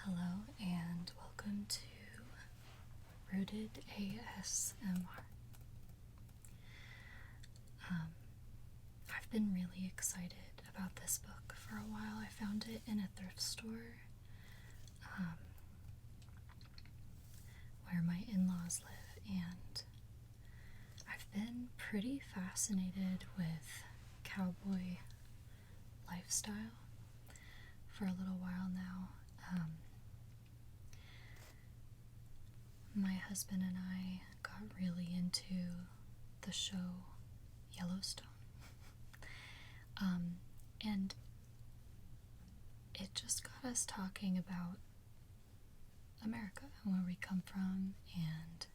Hello and welcome to Rooted ASMR. I've been really excited about this book for a while. I found it in a thrift store where my in-laws live, and I've been pretty fascinated with cowboy lifestyle for a little while now. My husband and I got really into the show Yellowstone. And it just got us talking about America and where we come from and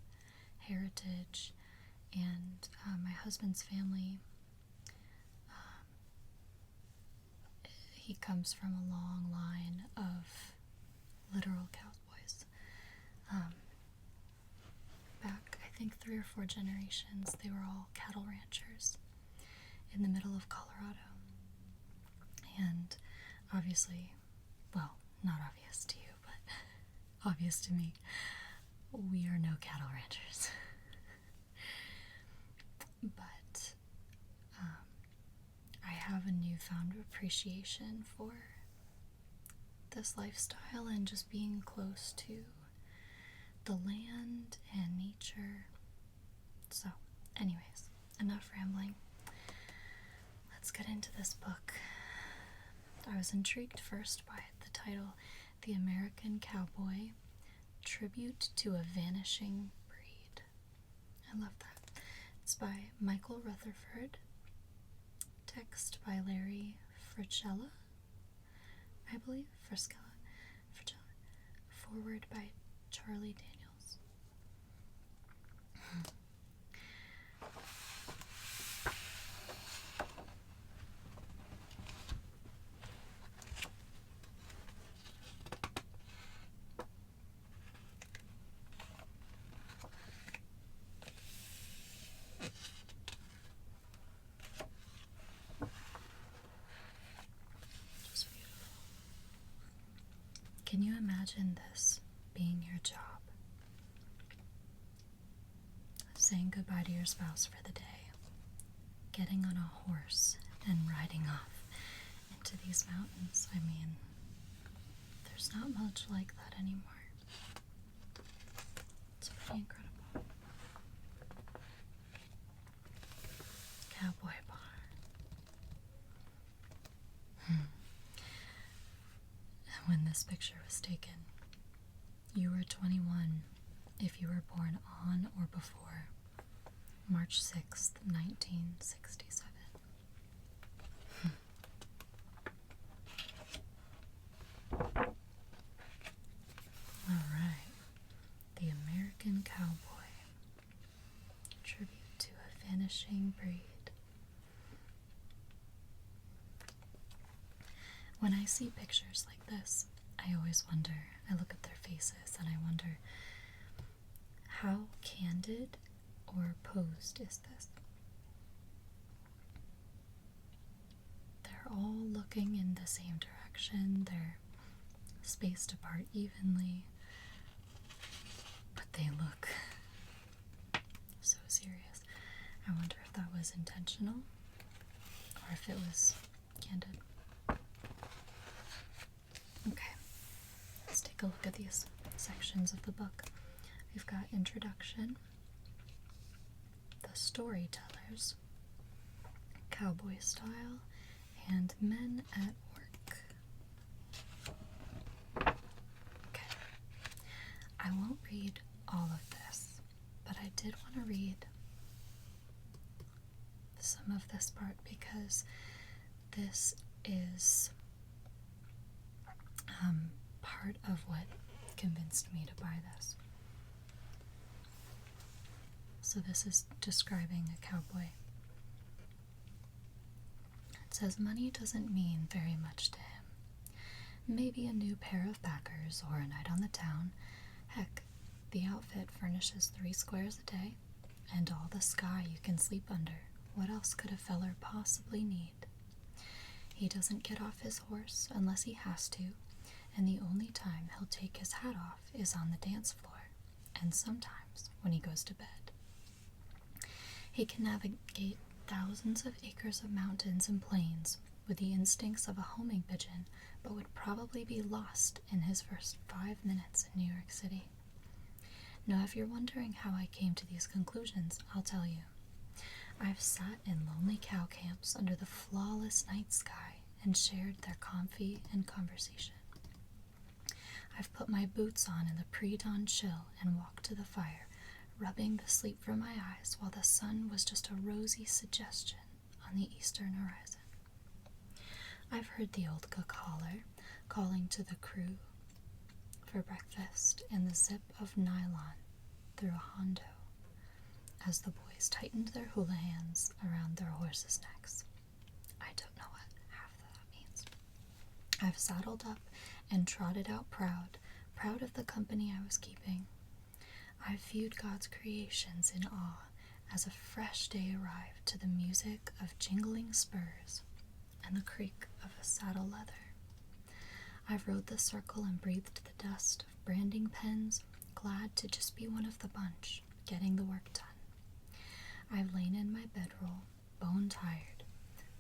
heritage. And my husband's family, he comes from a long line of literal cowboys. Back, I think 3 or 4 generations, they were all cattle ranchers in the middle of Colorado. And obviously, well, not obvious to you, but obvious to me, we are no cattle ranchers. But I have a newfound appreciation for this lifestyle and just being close to the land and nature. So, anyways, enough rambling. Let's get into this book. I was intrigued first by the title, The American Cowboy, Tribute to a Vanishing Breed. I love that. It's by Michael Rutherford. Text by Larry Fricella, I believe. Fricella. Forward by Charlie Daniels. Just beautiful. Can you imagine this being your job? Saying goodbye to your spouse for the day, getting on a horse and riding off into these mountains. I mean, there's not much like that anymore. It's pretty incredible. Cowboy bar. When this picture was taken, you were 21 if you were born on or before March 6th, 1967. Alright. The American Cowboy. Tribute to a Vanishing Breed. When I see pictures like this, I always wonder, I look at their faces and I wonder, how candid or posed is this? They're all looking in the same direction, they're spaced apart evenly, but they look so serious. I wonder if that was intentional or if it was candid. Okay, let's take a look at these sections of the book. We've got introduction, the storytellers, cowboy style, and men at work. Okay, I won't read all of this, but I did want to read some of this part because this is part of what convinced me to buy this. So this is describing a cowboy. It says money doesn't mean very much to him. Maybe a new pair of backers or a night on the town. Heck, the outfit furnishes 3 squares a day and all the sky you can sleep under. What else could a feller possibly need? He doesn't get off his horse unless he has to, and the only time he'll take his hat off is on the dance floor, and sometimes when he goes to bed. He can navigate thousands of acres of mountains and plains with the instincts of a homing pigeon, but would probably be lost in his first 5 minutes in New York City. Now, if you're wondering how I came to these conclusions, I'll tell you. I've sat in lonely cow camps under the flawless night sky and shared their comfy and conversation. I've put my boots on in the pre-dawn chill and walked to the fire, rubbing the sleep from my eyes while the sun was just a rosy suggestion on the eastern horizon. I've heard the old cook holler, calling to the crew for breakfast in the zip of nylon through a hondo, as the boys tightened their hula hands around their horses' necks. I don't know what half of that means. I've saddled up and trotted out proud of the company I was keeping. I've viewed God's creations in awe as a fresh day arrived to the music of jingling spurs and the creak of a saddle leather. I've rode the circle and breathed the dust of branding pens, glad to just be one of the bunch, getting the work done. I've lain in my bedroll, bone-tired,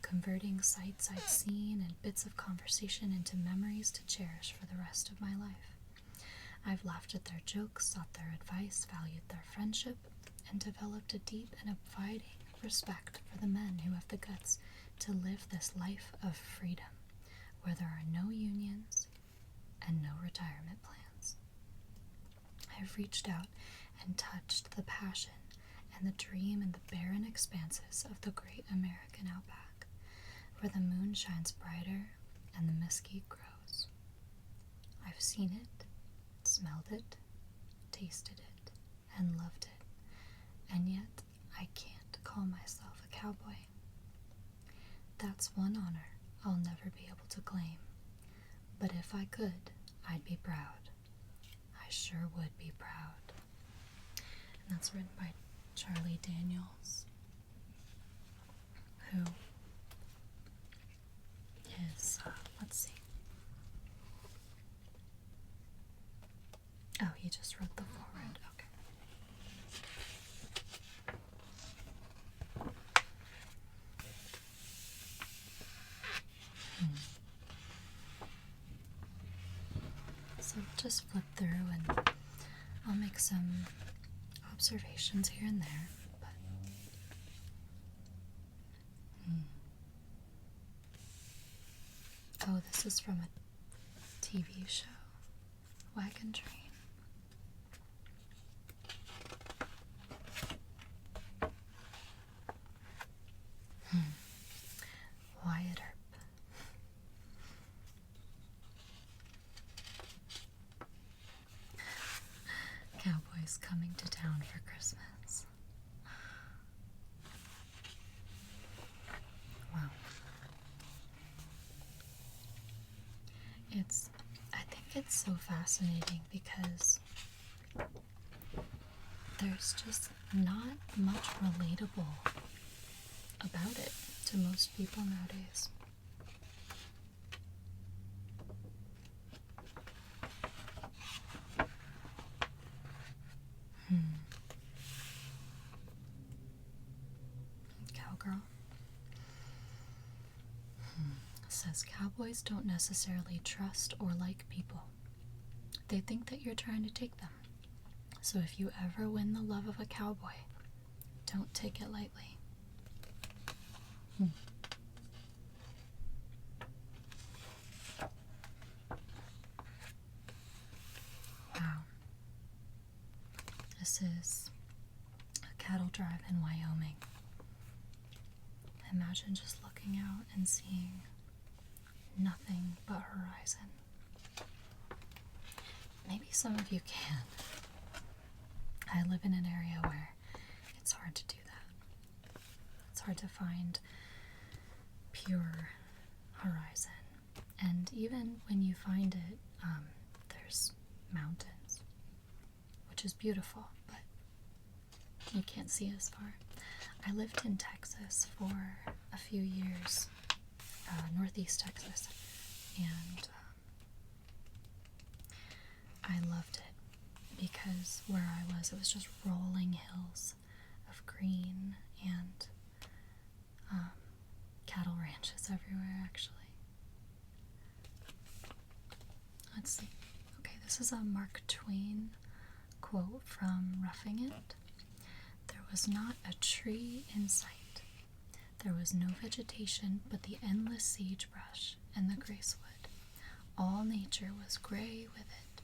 converting sights I'd seen and bits of conversation into memories to cherish for the rest of my life. I've laughed at their jokes, sought their advice, valued their friendship, and developed a deep and abiding respect for the men who have the guts to live this life of freedom, where there are no unions and no retirement plans. I've reached out and touched the passion and the dream in the barren expanses of the great American outback, where the moon shines brighter and the mesquite grows. I've seen it, smelled it, tasted it, and loved it, and yet I can't call myself a cowboy. That's one honor I'll never be able to claim, but if I could, I'd be proud. I sure would be proud. And that's written by Charlie Daniels, who is, let's see. Oh, he just wrote the foreword. Okay. So just flip through and I'll make some observations here and there. But oh, this is from a TV show, Wagon Train. Wyatt Earp. Cowboys coming to town for Christmas. Wow. I think it's so fascinating because there's just not much relatable about it to most people nowadays. Cowgirl says cowboys don't necessarily trust or like people. They think that you're trying to take them. So if you ever win the love of a cowboy, don't take it lightly. Wow. This is a cattle drive in Wyoming. Imagine just looking out and seeing nothing but horizon. Maybe some of you can. I live in an area where it's hard to do that. It's hard to find pure horizon. And even when you find it, there's mountains, which is beautiful, but you can't see as far. I lived in Texas for a few years, northeast Texas, and was where I was, it was just rolling hills of green and cattle ranches everywhere, actually. Let's see. Okay, this is a Mark Twain quote from Roughing It. There was not a tree in sight. There was no vegetation but the endless sagebrush and the gracewood. All nature was gray with it.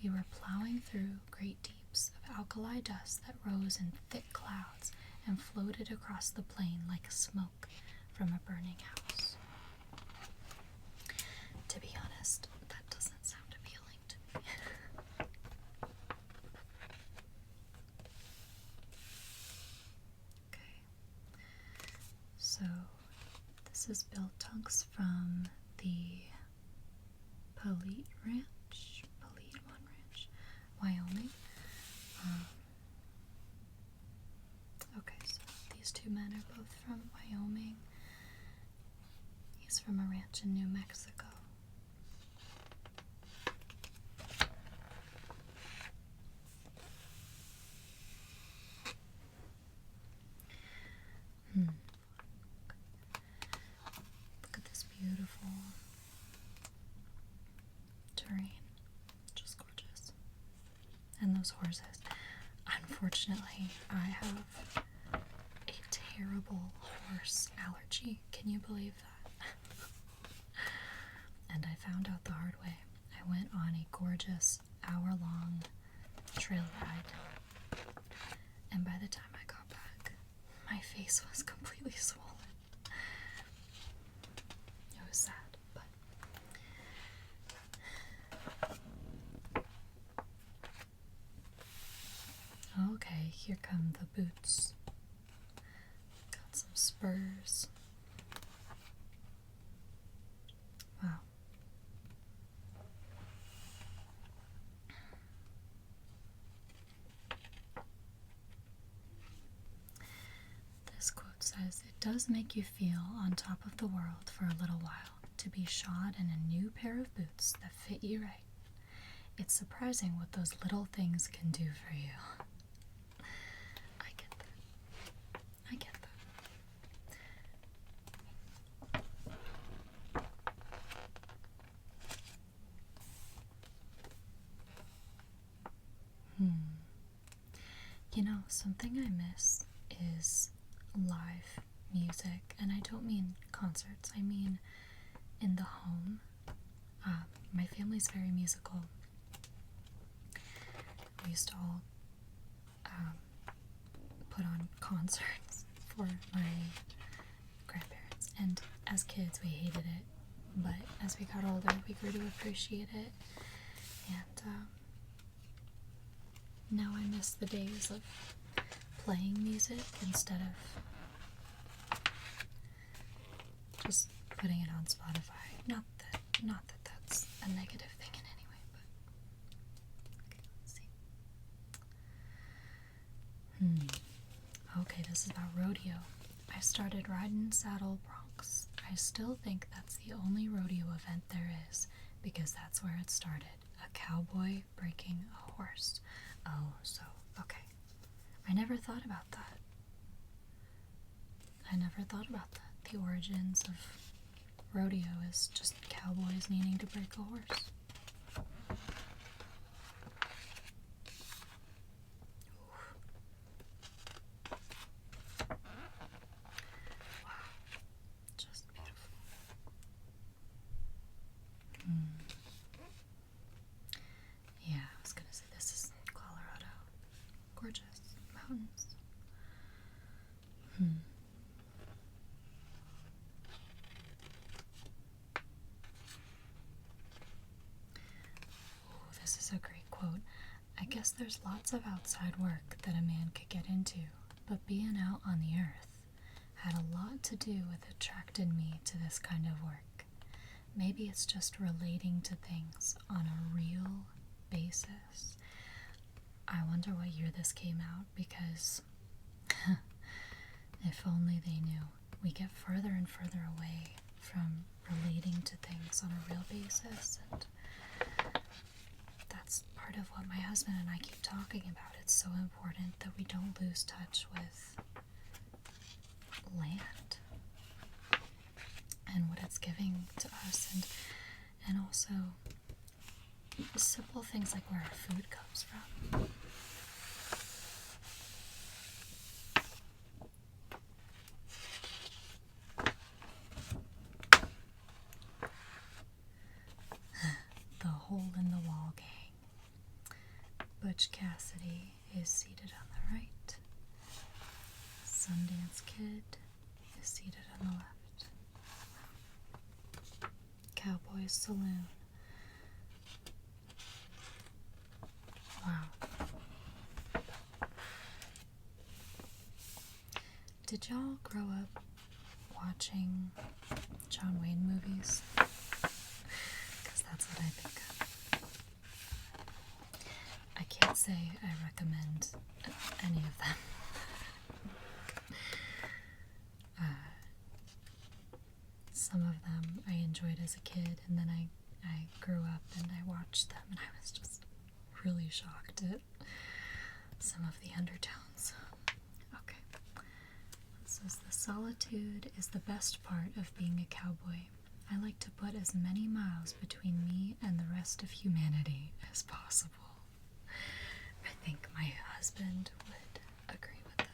We were plowing through great deeps of alkali dust that rose in thick clouds and floated across the plain like smoke from a burning house. To be honest, that doesn't sound appealing to me. Okay. So, this is Bill Tunks from the Polite Ranch, Wyoming. Okay, so these two men are both from Wyoming. He's from a ranch in New Mexico. Look at this beautiful terrain. Just gorgeous. And those horses. Unfortunately, I have a terrible horse allergy. Can you believe that? And I found out the hard way. I went on a gorgeous hour-long trail ride. And by the time I got back, my face was completely swollen. It was sad, but okay, here come the boots. Got some spurs. Wow. This quote says, "It does make you feel on top of the world for a little while to be shod in a new pair of boots that fit you right. It's surprising what those little things can do for you." I get that. I get that. You know, something I miss is live music, and I don't mean concerts, I mean in the home. My family's very musical. We used to all put on concerts for my grandparents, and as kids we hated it, but as we got older we grew to appreciate it, and now I miss the days of playing music instead of just putting it on Spotify. Not that that's a negative thing in any way, but okay, let's see. Okay, this is about rodeo. I started riding Saddle Broncs. I still think that's the only rodeo event there is, because that's where it started. A cowboy breaking a horse. Oh, so, okay. I never thought about that. The origins of rodeo is just cowboys needing to break a horse. Wow. Just beautiful. Yeah, I was gonna say this is Colorado. Gorgeous mountains. Oh, this is a great quote. I guess there's lots of outside work that a man could get into, but being out on the earth had a lot to do with attracting me to this kind of work. Maybe it's just relating to things on a real basis. I wonder what year this came out, because if only they knew. We get further and further away from relating to things on a real basis, and that's part of what my husband husband and I keep talking about. It's so important that we don't lose touch with land and what it's giving to us, and also simple things like where our food comes from. The Hole in the Wall gang. Butch Cassidy is seated on the right. Sundance Kid is seated on the left. Cowboy Saloon. Wow. Did y'all grow up watching John Wayne movies? Because that's what I think of. I can't say I recommend any of them. Some of them I enjoyed as a kid, and then I grew up and I watched them, and I was just really shocked at some of the undertones. Okay. It says, the solitude is the best part of being a cowboy. I like to put as many miles between me and the rest of humanity as possible. I think my husband would agree with that.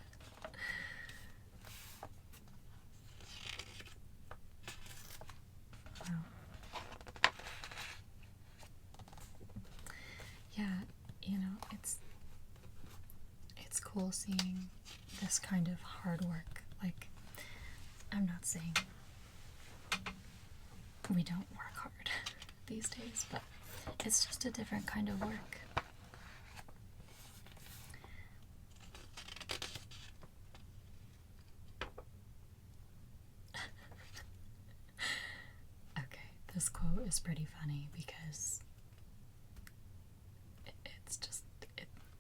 Wow. Yeah, it's cool seeing this kind of hard work. Like, I'm not saying we don't work hard these days, but it's just a different kind of work. Okay, this quote is pretty funny because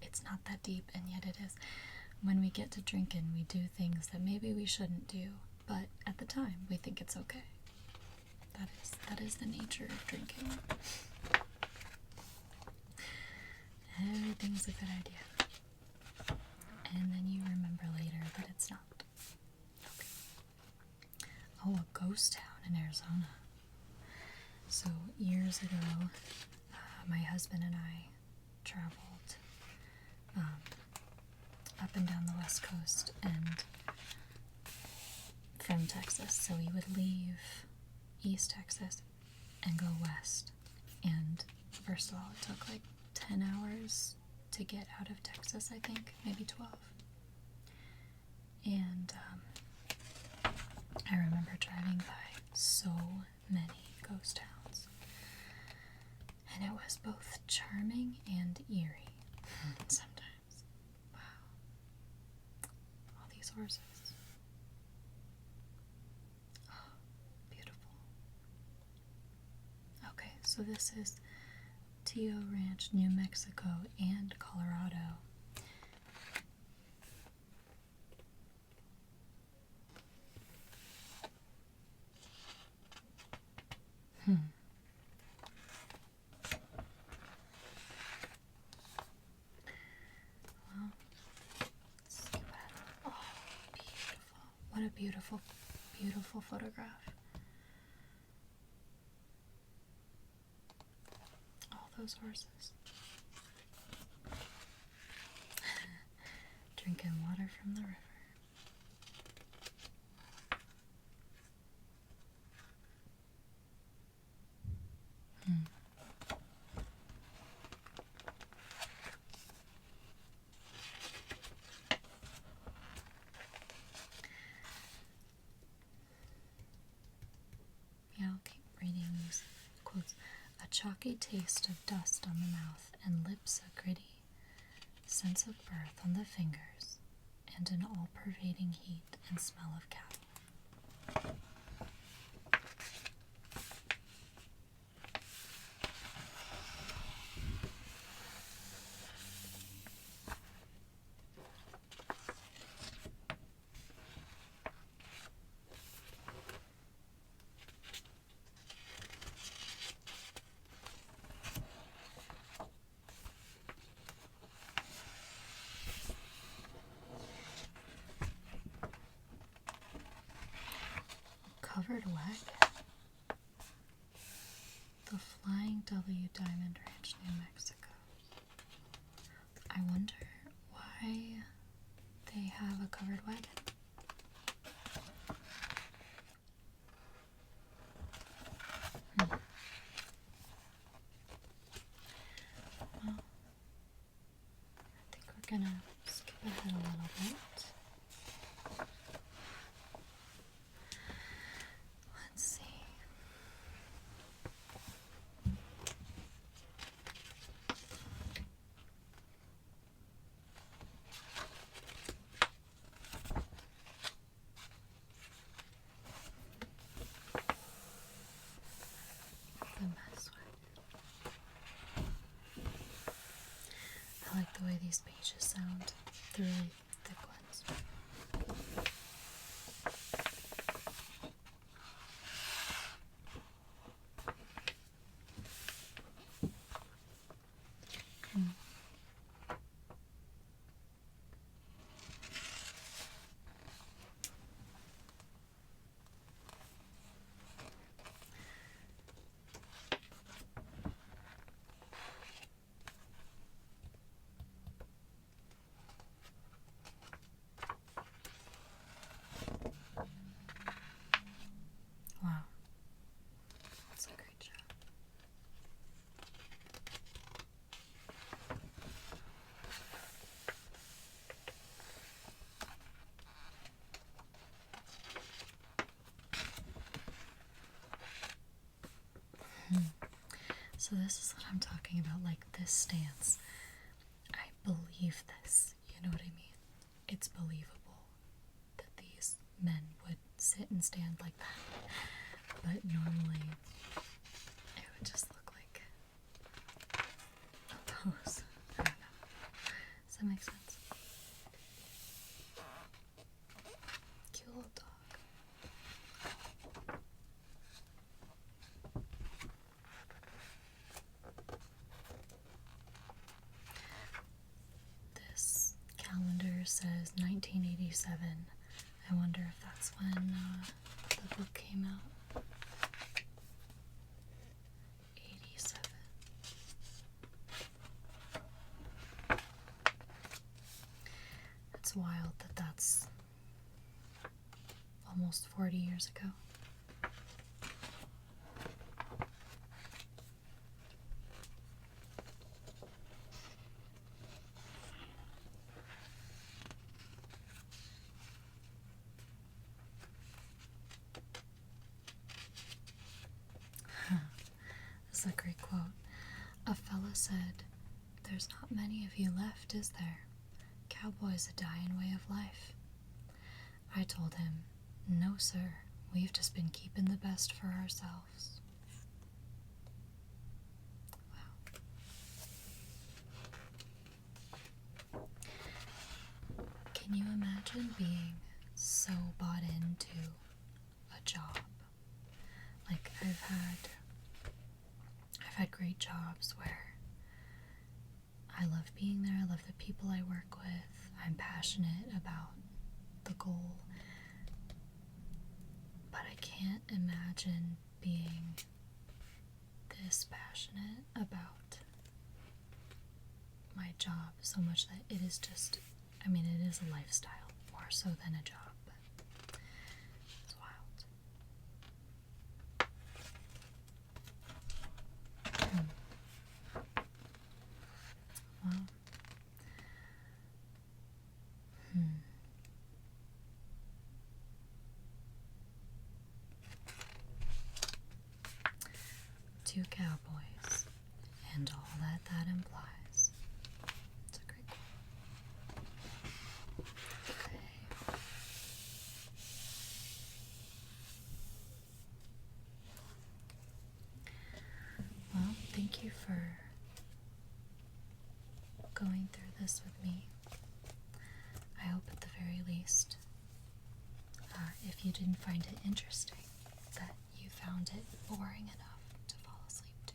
it's not that deep, and yet it is. When we get to drinking, we do things that maybe we shouldn't do, but at the time, we think it's okay. That is the nature of drinking. Everything's a good idea. And then you remember later that it's not. Okay. Oh, a ghost town in Arizona. So years ago, my husband and I traveled up and down the West Coast and from Texas. So we would leave East Texas and go west. And first of all, it took like 10 hours to get out of Texas, I think, maybe 12. And I remember driving by so many ghost towns. And it was both charming and eerie sometimes. Wow. All these horses. Oh, beautiful. Okay, so this is Tio Ranch, New Mexico, and Colorado. Well, let's see what. Oh, beautiful. What a beautiful, beautiful photograph. All those horses. Drinking water from the river. Yeah, I'll keep reading these quotes. A chalky taste of dust on the mouth and lips a gritty sense of earth on the fingers, and an all-pervading heat and smell of cattle. covered wagon. The Flying W Diamond Ranch, New Mexico. I wonder why they have a covered wagon. Well, I think we're gonna skip ahead a little bit. Let's see. The mess wagon. I like the way these pages sound. They're really thick ones. Wow. That's a great job. So this is what I'm talking about, like this stance. I believe this, you know what I mean? It's believable that these men would sit and stand like that. But normally it would just look like a pose. I don't know. Does that make sense? Cute little dog. This calendar says 1987. I wonder if that's when the book came out. 87. It's wild that that's almost 40 years ago. This is a great quote. A fella said, "There's not many of you left, is there? Cowboy's a dying way of life." I told him, "No, sir, we've just been keeping the best for ourselves." Wow. Can you imagine being so bought into a job? Like I've had great jobs where I love being there, I love the people I work with, I'm passionate about the goal, but I can't imagine being this passionate about my job so much that it is just, I mean, it is a lifestyle more so than a job, but it's wild. Wow. Two cowboys, and all that implies. It's a great quote. Okay. Well, thank you for going through this with me. I hope at the very least, if you didn't find it interesting, that you found it boring enough to fall asleep to.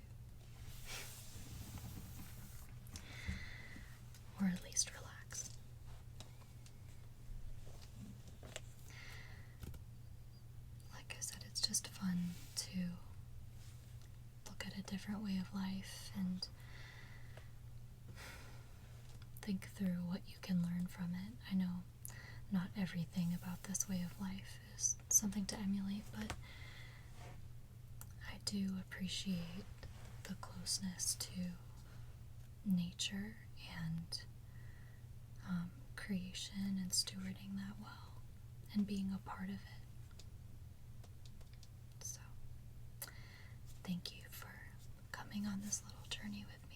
Or at least relax. Like I said, it's different way of life and think through what you can learn from it. I know not everything about this way of life is something to emulate, but I do appreciate the closeness to nature and creation and stewarding that well and being a part of it. So, thank you for coming on this little journey with